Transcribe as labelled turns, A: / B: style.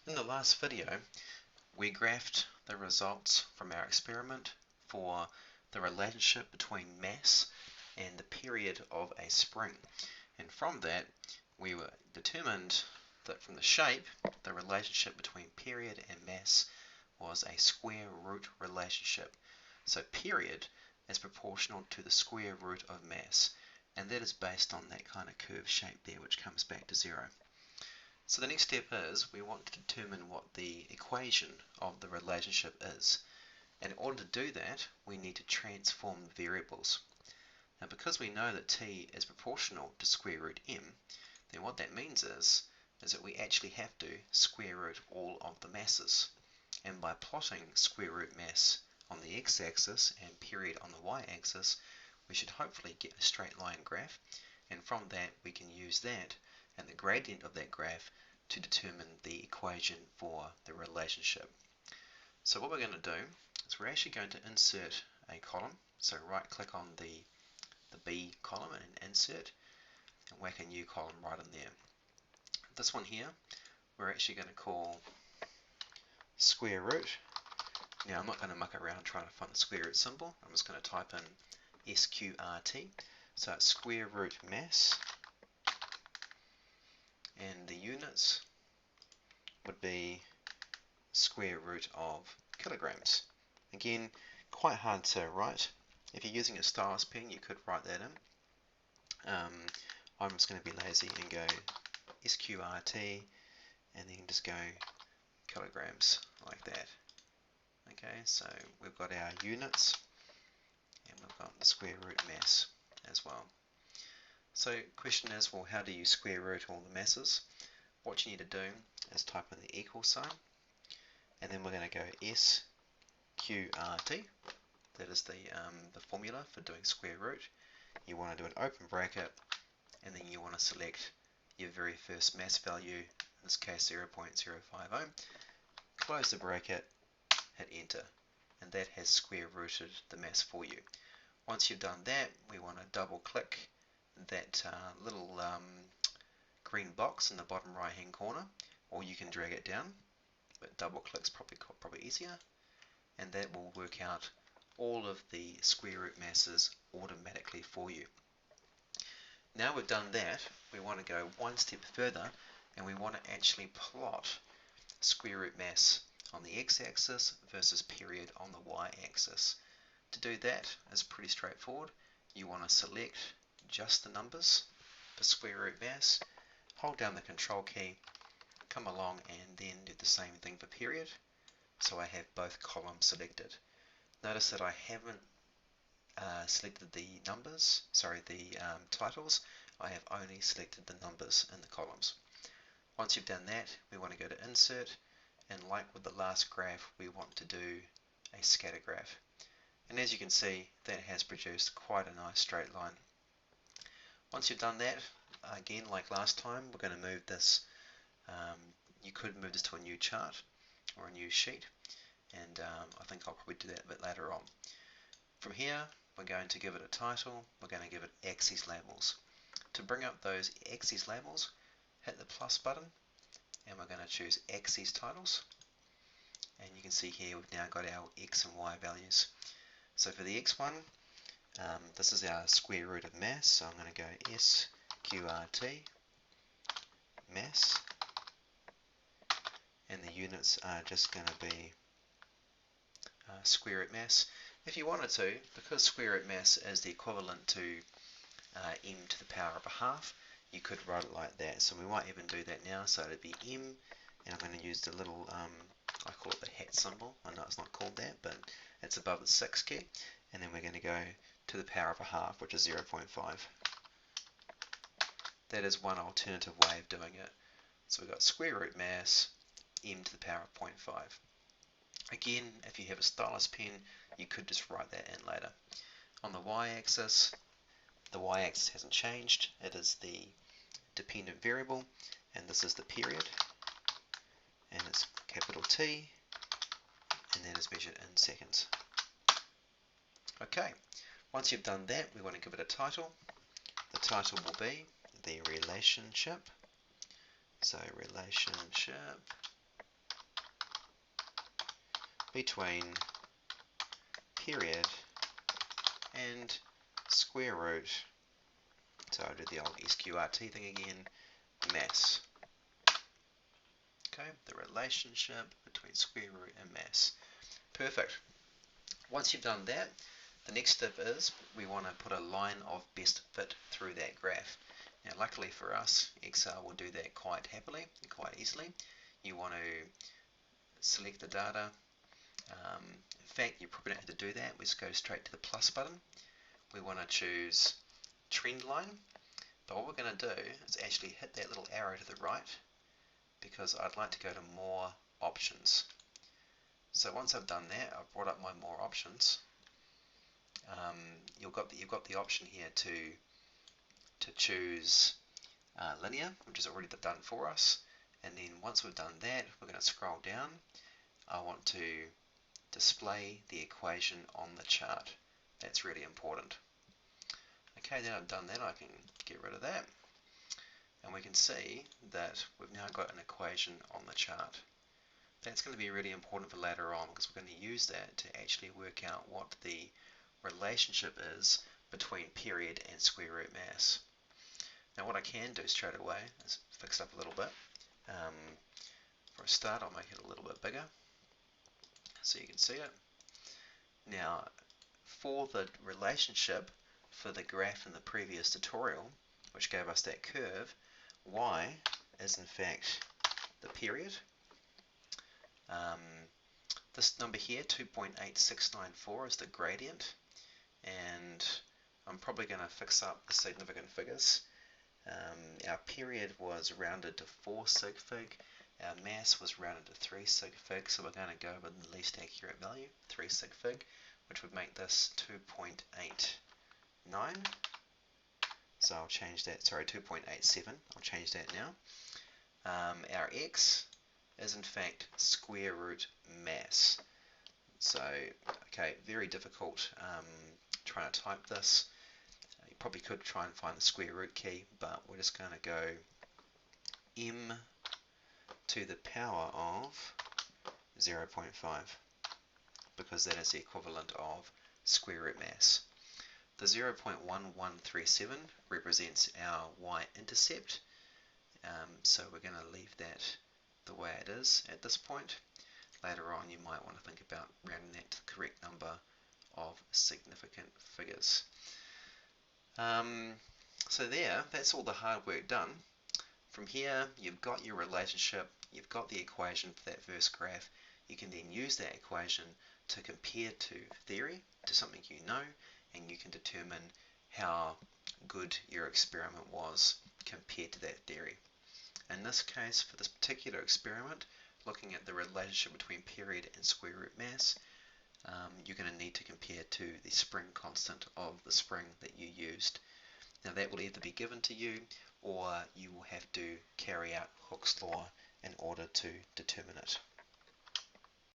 A: In the last video, we graphed the results from our experiment for the relationship between mass and the period of a spring. And from that, we determined that from the shape, the relationship between period and mass was a square root relationship. So period is proportional to the square root of mass, and that is based on that kind of curved shape there, which comes back to 0. So the next step is we want to determine what the equation of the relationship is. And in order to do that, we need to transform the variables. Now because we know that t is proportional to square root m, then what that means is that we actually have to square root all of the masses. And by plotting square root mass on the x-axis and period on the y-axis, we should hopefully get a straight line graph, and from that we can use that and the gradient of that graph to determine the equation for the relationship. So what we're going to do is we're actually going to insert a column. So right click on the B column and insert, and whack a new column right in there. This one here we're actually going to call square root. Now I'm not going to muck around trying to find the square root symbol. I'm just going to type in SQRT. So it's square root mass, and the units would be square root of kilograms. Again, quite hard to write. If you're using a stylus pen, you could write that in. I'm just going to be lazy and go SQRT and then just go kilograms like that. Okay, so we've got our units and we've got the square root mass as well. So question is, well, how do you square root all the masses? What you need to do is type in the equal sign, and then we're going to go SQRT. That is the formula for doing square root. You want to do an open bracket, and then you want to select your very first mass value, in this case 0.050, close the bracket, hit enter, and that has square rooted the mass for you. Once you've done that, we want to double click that little green box in the bottom right hand corner, or you can drag it down, but double click's probably easier, and that will work out all of the square root masses automatically for you. Now we've done that, we want to go one step further, and we want to actually plot square root mass on the x-axis versus period on the y-axis. To do that is pretty straightforward. You want to select just the numbers for square root mass, hold down the control key, come along and then do the same thing for period. So I have both columns selected. Notice that I haven't selected the numbers, titles. I have only selected the numbers in the columns. Once you've done that, we want to go to insert, and like with the last graph, we want to do a scatter graph. And as you can see, that has produced quite a nice straight line. Once you've done that, again like last time, we're going to move this, you could move this to a new chart or a new sheet, and I think I'll probably do that a bit later on. From here, we're going to give it a title, we're going to give it axis labels. To bring up those axis labels, hit the plus button, and we're going to choose axis titles, and you can see here we've now got our x and y values. So for the x one, this is our square root of mass, so I'm going to go SQRT mass, and the units are just going to be square root mass. If you wanted to, because square root mass is the equivalent to m to the power of a half, you could write it like that. So we might even do that now, so it'd be m, and I'm going to use the little, I call it the hat symbol. I know it's not called that, but it's above the 6 key, and then we're going to go to the power of a half, which is 0.5. That is one alternative way of doing it. So we've got square root mass, m to the power of 0.5. Again, if you have a stylus pen, you could just write that in later. On the y-axis, the y-axis hasn't changed. It is the dependent variable, and this is the period, and it's capital T, and that is measured in seconds. Okay, once you've done that, we want to give it a title. The title will be the relationship. So relationship between period and square root, so I'll do the old SQRT thing again, mass. Okay, the relationship between square root and mass. Perfect. Once you've done that, the next step is we want to put a line of best fit through that graph. Now luckily for us, Excel will do that quite happily and quite easily. You want to select the data. In fact, you probably don't have to do that. We just go straight to the plus button. We want to choose trend line, but what we're going to do is actually hit that little arrow to the right, because I'd like to go to more options. So once I've done that, I've brought up my more options. You've got the option here to choose linear, which is already done for us. And then once we've done that, we're going to scroll down. I want to display the equation on the chart. That's really important. Okay, now I've done that, I can get rid of that. And we can see that we've now got an equation on the chart. That's going to be really important for later on, because we're going to use that to actually work out what the relationship is between period and square root mass. Now what I can do straight away is fix it up a little bit. For a start, I'll make it a little bit bigger so you can see it. Now for the relationship for the graph in the previous tutorial, which gave us that curve, y is in fact the period. This number here, 2.8694, is the gradient, and I'm probably going to fix up the significant figures. Our period was rounded to 4 sig fig, our mass was rounded to 3 sig fig, so we're going to go with the least accurate value, 3 sig fig, which would make this 2.89. So I'll change that, sorry, 2.87, I'll change that now. Our x is in fact square root mass. So, okay, very difficult trying to type this. You probably could try and find the square root key, but we're just going to go m to the power of 0.5, because that is the equivalent of square root mass. The 0.1137 represents our y-intercept, so we're going to leave that the way it is at this point. Later on you might want to think about rounding that to the correct number of significant figures. So that's all the hard work done. From here you've got your relationship, you've got the equation for that first graph. You can then use that equation to compare to theory, to something you know, and you can determine how good your experiment was compared to that theory. In this case, for this particular experiment, looking at the relationship between period and square root mass, you're going to need to compare to the spring constant of the spring that you used. Now that will either be given to you, or you will have to carry out Hooke's law in order to determine it.